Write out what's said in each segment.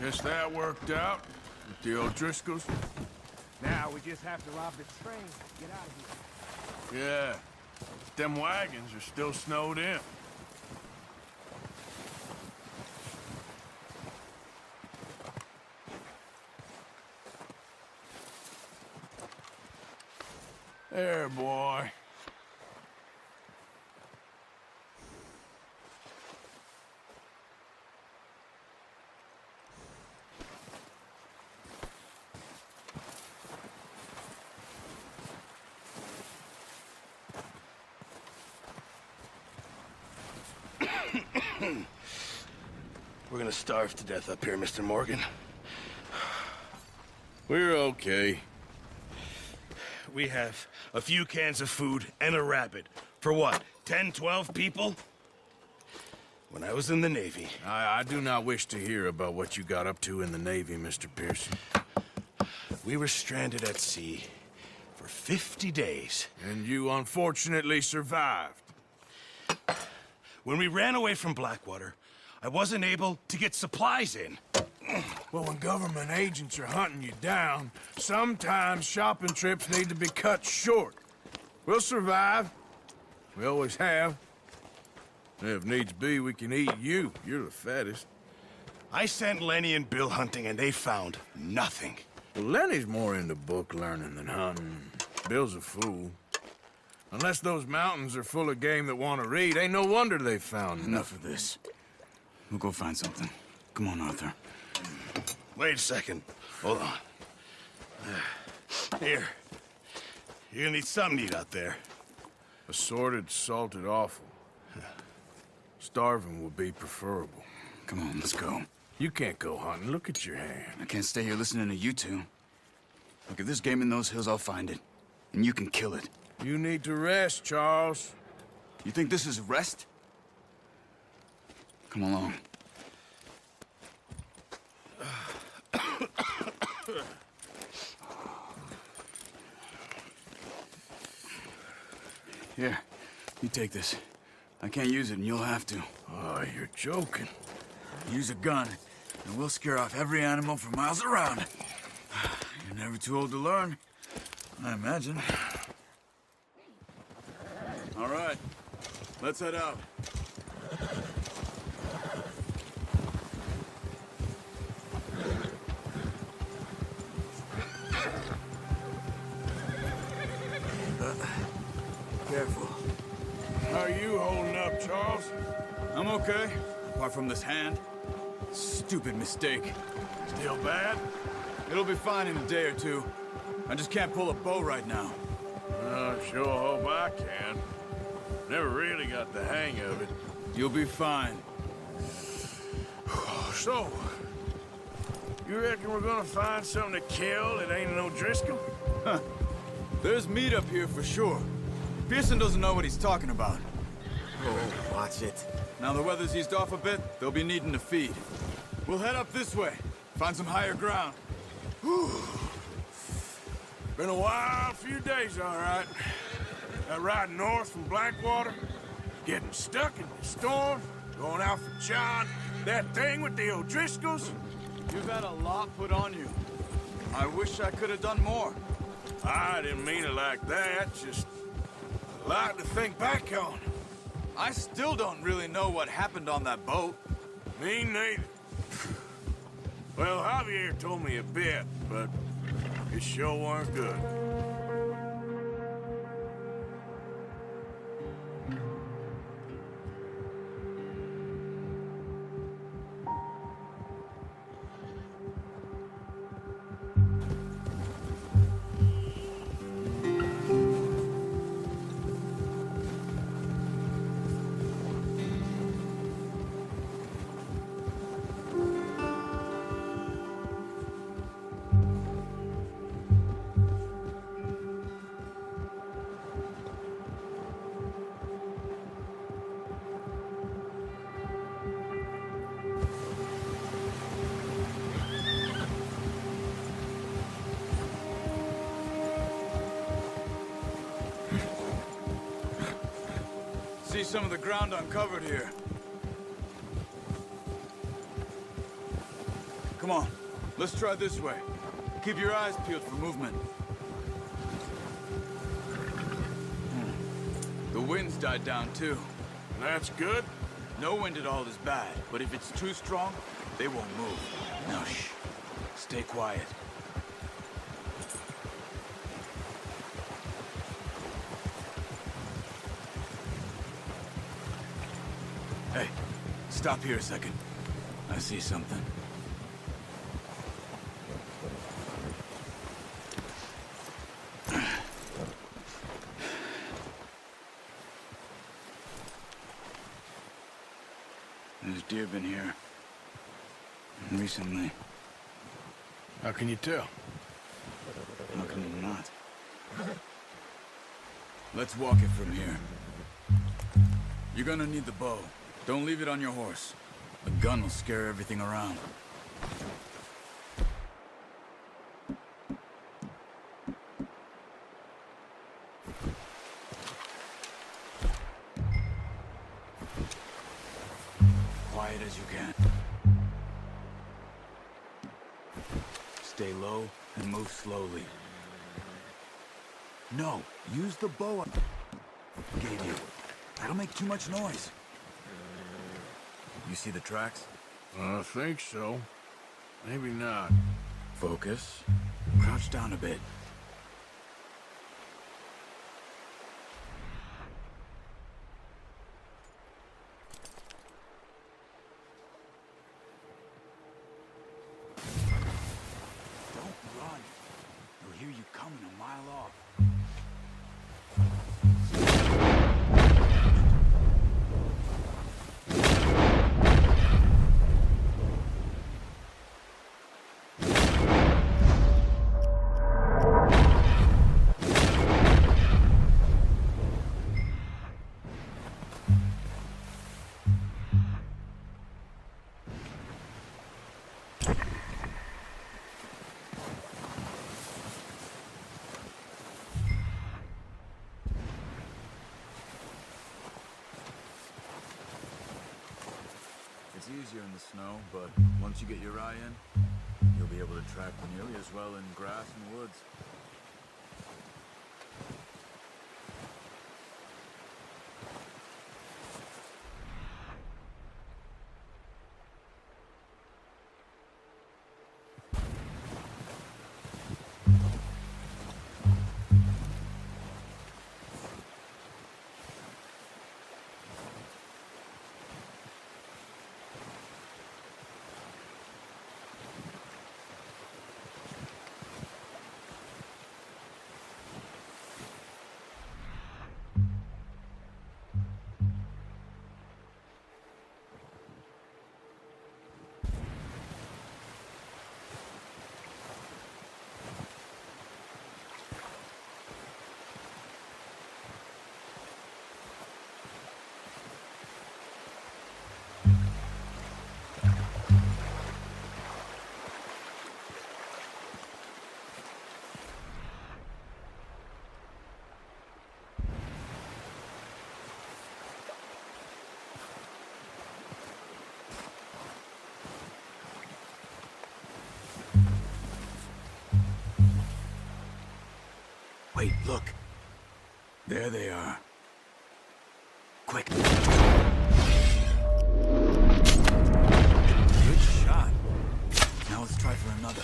Guess that worked out with the O'Driscolls. Now we just have to rob the train. Get out of here. Yeah. Them wagons are still snowed in. There, boy. We're gonna starve to death up here, Mr. Morgan. We're okay. We have a few cans of food and a rabbit. For what, 10, 12 people? When I was in the Navy... I do not wish to hear about what you got up to in the Navy, Mr. Pearson. We were stranded at sea for 50 days. And you unfortunately survived. When we ran away from Blackwater, I wasn't able to get supplies in. Well, when government agents are hunting you down, sometimes shopping trips need to be cut short. We'll survive. We always have. If needs be, we can eat you. You're the fattest. I sent Lenny and Bill hunting, and they found nothing. Well, Lenny's more into book learning than hunting. Bill's a fool. Unless those mountains are full of game that want to read, ain't no wonder they found Enough of this. We'll go find something. Come on, Arthur. Wait a second. Hold on. Here. You're gonna need something to eat out there. Assorted, salted offal. Starving would be preferable. Come on, let's go. You can't go hunting. Look at your hand. I can't stay here listening to you two. Look, if there's game in those hills, I'll find it. And you can kill it. You need to rest, Charles. You think this is rest? Come along. Here, you take this. I can't use it, and you'll have to. Oh, you're joking. Use a gun, and we'll scare off every animal for miles around. You're never too old to learn, I imagine. All right, let's head out. Careful. How are you holding up, Charles? I'm okay, apart from this hand. Stupid mistake. Still bad? It'll be fine in a day or two. I just can't pull a bow right now. Sure hope I can. Never really got the hang of it. You'll be fine. So, you reckon we're gonna find something to kill that ain't no Driscoll? Huh. There's meat up here for sure. Pearson doesn't know what he's talking about. Oh, watch it. Now the weather's eased off a bit, they'll be needing to feed. We'll head up this way, find some higher ground. Been a wild few days, all right. That ride north from Blackwater, getting stuck in the storm, going out for John, that thing with the O'Driscolls. You've had a lot put on you. I wish I could have done more. I didn't mean it like that, just a lot to think back on. I still don't really know what happened on that boat. Me neither. Well, Javier told me a bit, but it sure weren't good. See some of the ground uncovered here. Come Come on, let's try this way. Keep your eyes peeled for movement. The wind's died down too. That's good. No wind at all is bad, but if it's too strong, they won't move. Now shh. Stay quiet. Hey, stop here a second. I see something. There's deer been here. Recently. How can you tell? How can you not? Let's walk it from here. You're gonna need the bow. Don't leave it on your horse. A gun will scare everything around. Quiet as you can. Stay low and move slowly. No, use the bow I gave you. That'll make too much noise. You see the tracks? I think so. Maybe not. Focus. Crouch down a bit. Don't run. They'll hear you coming a mile off. It's easier in the snow, but once you get your eye in, you'll be able to track nearly as well in grass and woods. Wait, look. There they are. Quick. Good shot. Now let's try for another.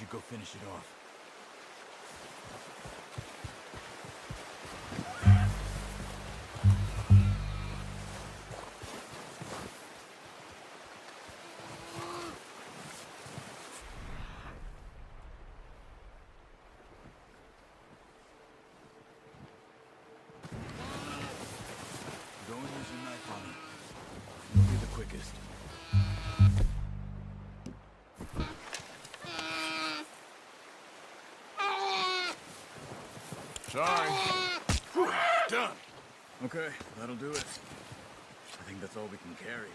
should go finish it off. Go and use your knife on him. You'll be the quickest. Sorry. Whew, done. Okay, that'll do it. I think that's all we can carry.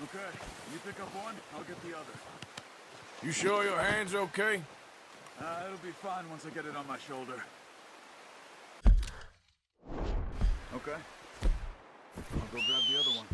Okay, you pick up one, I'll get the other. You sure your hand's okay? It'll be fine once I get it on my shoulder. Okay. I'll go grab the other one.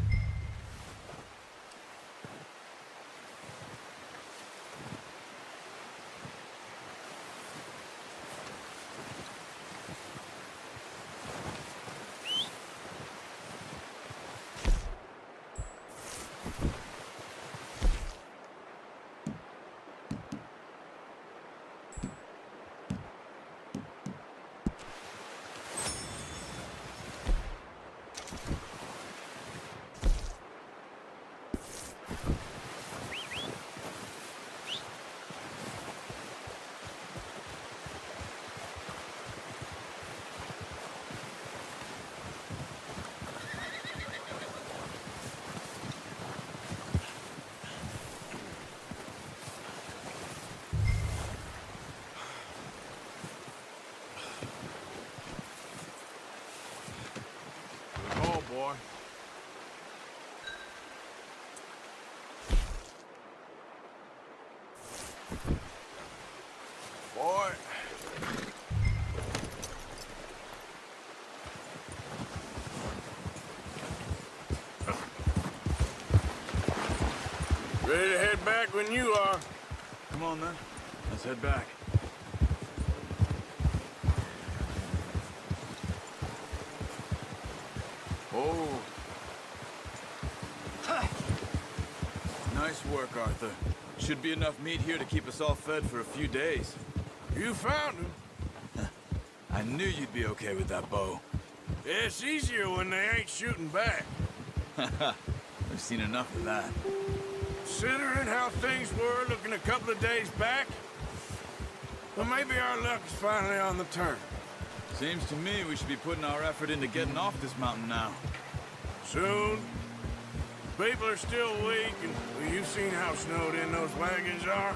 Oh, boy. Boy. Ready to head back when you are. Come on then, let's head back. Oh. Nice work, Arthur. Should be enough meat here to keep us all fed for a few days. You found him. I knew you'd be okay with that bow. It's easier when they ain't shooting back. We've seen enough of that. Considering how things were looking a couple of days back, well, maybe our luck is finally on the turn. Seems to me we should be putting our effort into getting off this mountain now. Soon. People are still weak, and well, you've seen how snowed in those wagons are.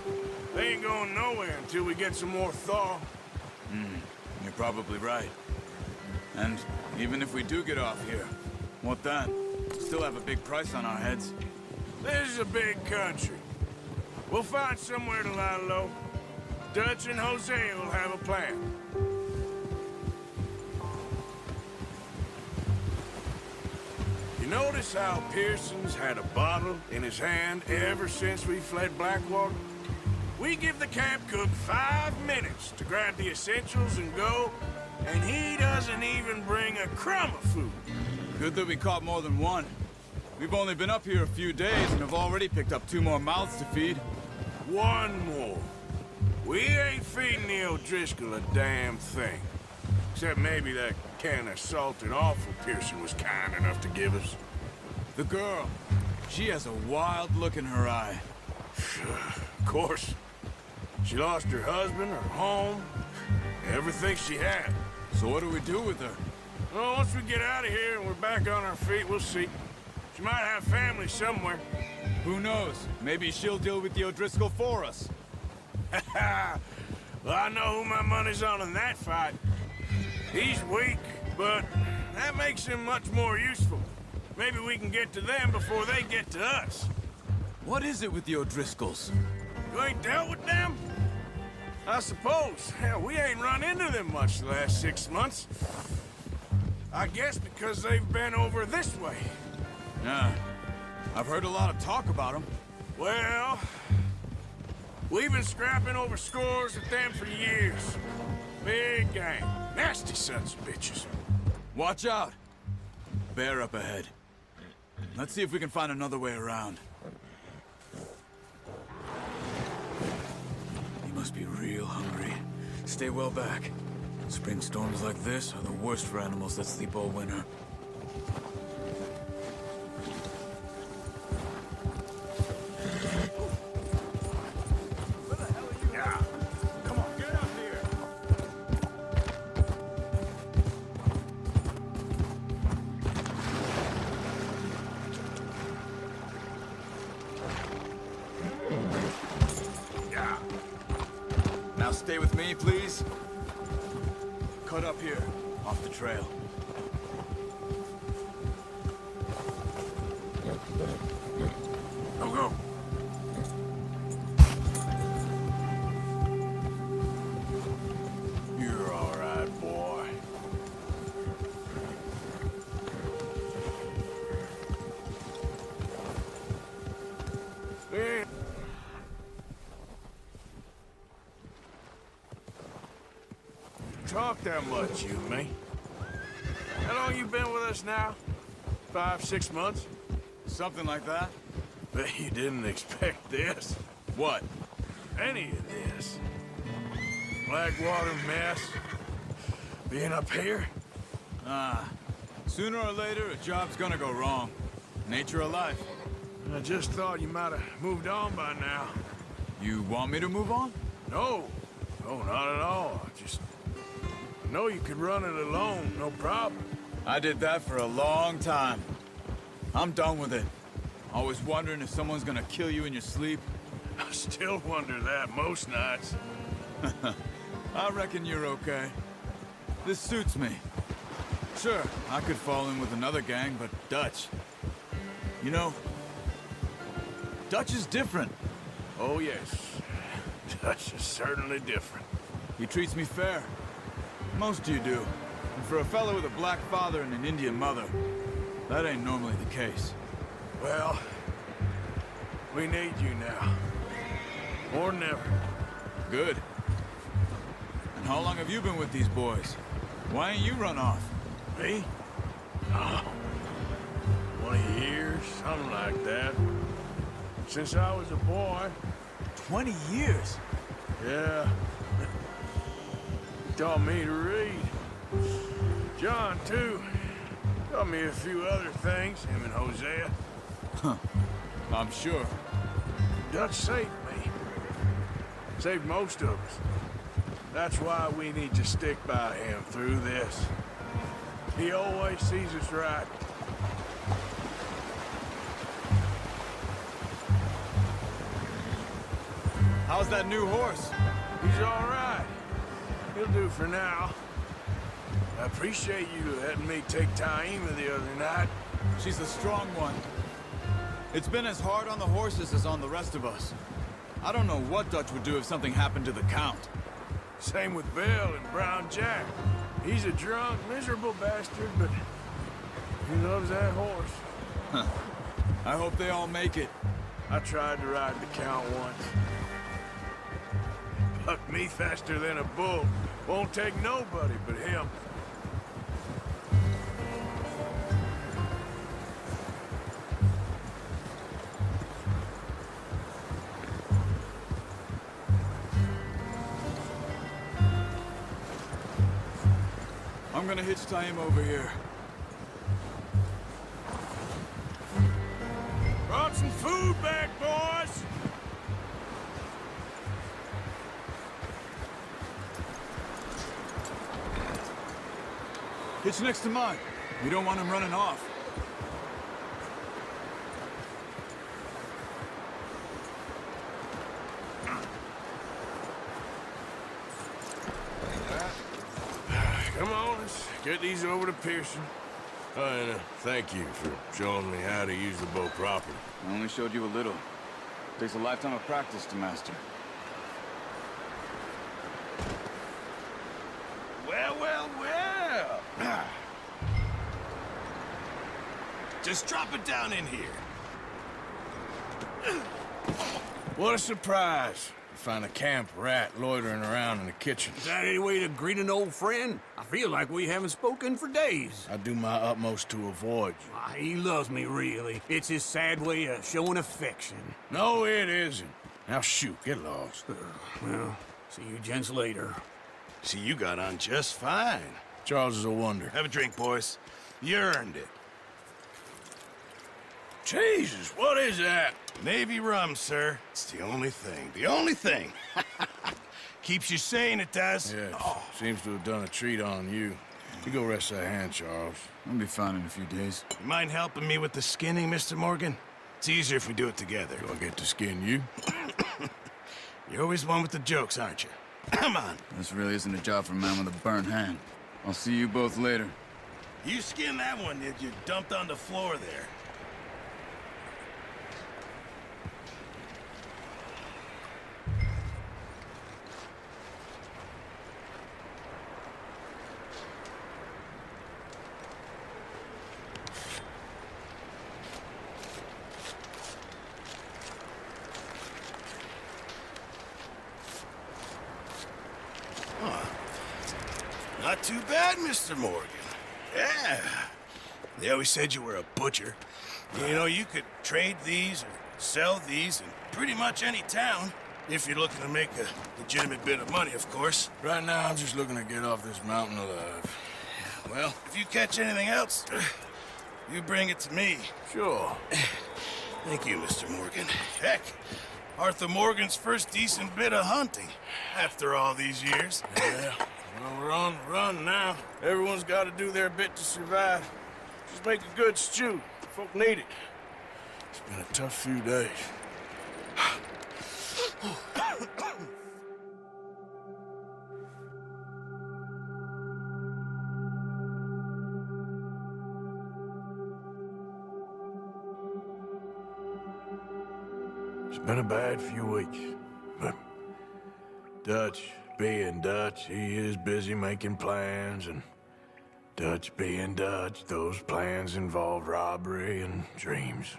They ain't going nowhere until we get some more thaw. You're probably right. And even if we do get off here, what then? Still have a big price on our heads. This is a big country. We'll find somewhere to lie low. Dutch and Jose will have a plan. You notice how Pearson's had a bottle in his hand ever since we fled Blackwater? We give the camp cook 5 minutes to grab the essentials and go, and he doesn't even bring a crumb of food. Good that we caught more than one. We've only been up here a few days and have already picked up 2 more mouths to feed. One more. We ain't feeding the O'Driscoll a damn thing. Except maybe that can of salted offal Pearson was kind enough to give us. The girl, she has a wild look in her eye. Of course. She lost her husband, her home, everything she had. So what do we do with her? Well, once we get out of here and we're back on our feet, we'll see. She might have family somewhere. Who knows? Maybe she'll deal with the O'Driscoll for us. Well, I know who my money's on in that fight. He's weak, but that makes him much more useful. Maybe we can get to them before they get to us. What is it with the O'Driscolls? You ain't dealt with them? I suppose. Hell, we ain't run into them much the last 6 months. I guess because they've been over this way. Yeah, I've heard a lot of talk about them. Well, we've been scrapping over scores with them for years. Big gang. Nasty sons of bitches. Watch out! Bear up ahead. Let's see if we can find another way around. must be real hungry. Stay well back. Spring storms like this are the worst for animals that sleep all winter. Now stay with me, please. Cut up here, off the trail. Go, go. You're all right, boy. Hey. Talk that much, you and me. How long you been with us now? 5, 6 months? Something like that? Bet you didn't expect this. What? Any of this. Blackwater mess. Being up here? Sooner or later, a job's gonna go wrong. Nature of life. I just thought you might have moved on by now. You want me to move on? No. No, not at all. I know you could run it alone, no problem. I did that for a long time. I'm done with it. Always wondering if someone's gonna kill you in your sleep. I still wonder that most nights. I reckon you're okay. This suits me. Sure, I could fall in with another gang, but Dutch... You know, Dutch is different. Oh, yes. Dutch is certainly different. He treats me fair. Most of you do. And for a fellow with a black father and an Indian mother, that ain't normally the case. Well, we need you now. More than ever. Good. And how long have you been with these boys? Why ain't you run off? Me? Oh, 20 years, something like that. Since I was a boy. 20 years? Yeah. He taught me to read. John, too. Taught me a few other things, him and Hosea. Huh. I'm sure. Dutch saved me. Saved most of us. That's why we need to stick by him through this. He always sees us right. How's that new horse? He's all right. He'll do for now. I appreciate you letting me take Taima the other night. She's the strong one. It's been as hard on the horses as on the rest of us. I don't know what Dutch would do if something happened to the Count. Same with Bill and Brown Jack. He's a drunk, miserable bastard, but he loves that horse. Huh. I hope they all make it. I tried to ride the Count once. Bucked me faster than a bull. Won't take nobody but him. I'm gonna hitch Taima over here. Brought some food back, boys! Hitch next to mine. We don't want him running off. Come on, let's get these over to Pearson. And thank you for showing me how to use the bow properly. I only showed you a little. Takes a lifetime of practice to master. Well, well, well. Just drop it down in here. What a surprise. Find a camp rat loitering around in the kitchen. Is that any way to greet an old friend? I feel like we haven't spoken for days. I do my utmost to avoid you. He loves me, really. It's his sad way of showing affection. No, it isn't. Now shoot, get lost. Well, See you gents later. See, you got on just fine. Charles is a wonder. Have a drink, boys. You earned it. Jesus, what is that? Navy rum, sir. It's the only thing. The only thing. Keeps you sane, it does. Yes, seems to have done a treat on you. You go rest that hand, Charles. I'll be fine in a few days. You mind helping me with the skinning, Mr. Morgan? It's easier if we do it together. Do I get to skin you? You're always one with the jokes, aren't you? Come on. This really isn't a job for a man with a burnt hand. I'll see you both later. You skinned that one that you dumped on the floor there. Not too bad, Mr. Morgan. Yeah. They always said you were a butcher. You know, you could trade these or sell these in pretty much any town, if you're looking to make a legitimate bit of money, of course. Right now, I'm just looking to get off this mountain alive. Well, if you catch anything else, you bring it to me. Sure. Thank you, Mr. Morgan. Heck, Arthur Morgan's first decent bit of hunting after all these years. Yeah. Well, we're on the run now. Everyone's got to do their bit to survive. Just make a good stew. Folk need it. It's been a tough few days. It's been a bad few weeks, but Dutch being Dutch, he is busy making plans, and Dutch being Dutch, those plans involve robbery and dreams.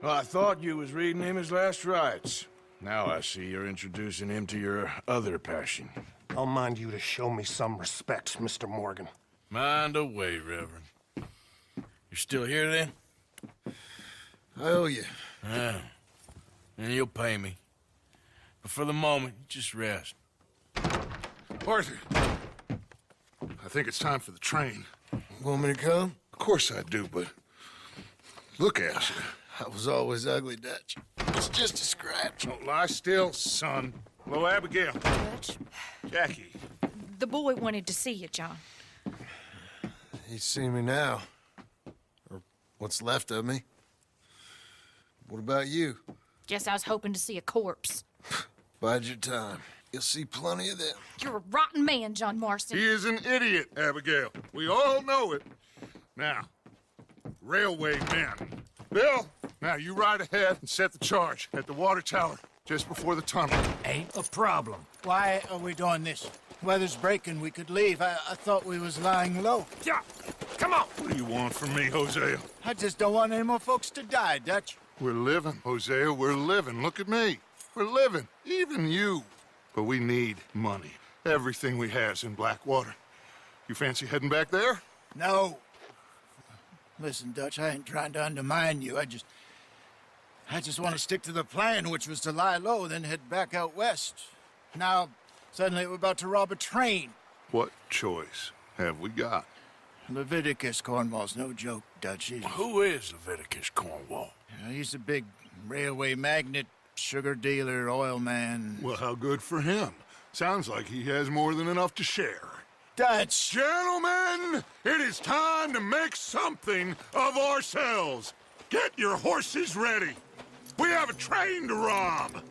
Well, I thought you was reading him his last rites. Now I see you're introducing him to your other passion. I'll mind you to show me some respect, Mr. Morgan. Mind away, Reverend. You're still here, then? I owe you. Yeah. And you'll pay me. But for the moment, just rest. Arthur, I think it's time for the train. Want me to come? Of course I do, but look at you. I was always ugly, Dutch. It's just a scratch. Don't lie still, son. Hello, Abigail. Dutch, Jackie. the boy wanted to see you, John. He's seen me now. Or what's left of me. What about you? Guess I was hoping to see a corpse. Bide your time. You'll see plenty of them. You're a rotten man, John Marston. He is an idiot, Abigail. We all know it. Now, railway men. Bill, now you ride ahead and set the charge at the water tower just before the tunnel. Ain't a problem. Why are we doing this? Weather's breaking, we could leave. I thought we was lying low. Yeah, come on. What do you want from me, Hosea? I just don't want any more folks to die, Dutch. We're living, Hosea, we're living. Look at me. We're living, even you. But we need money. Everything we has in Blackwater. You fancy heading back there? No. Listen, Dutch, I ain't trying to undermine you. I just want to stick to the plan, which was to lie low, then head back out west. Now, suddenly we're about to rob a train. What choice have we got? Leviticus Cornwall's no joke, Dutch. Who is Leviticus Cornwall? He's a big railway magnate, sugar dealer, oil man. Well, how good for him. Sounds like he has more than enough to share. Dutch! Gentlemen, it is time to make something of ourselves. Get your horses ready. We have a train to rob.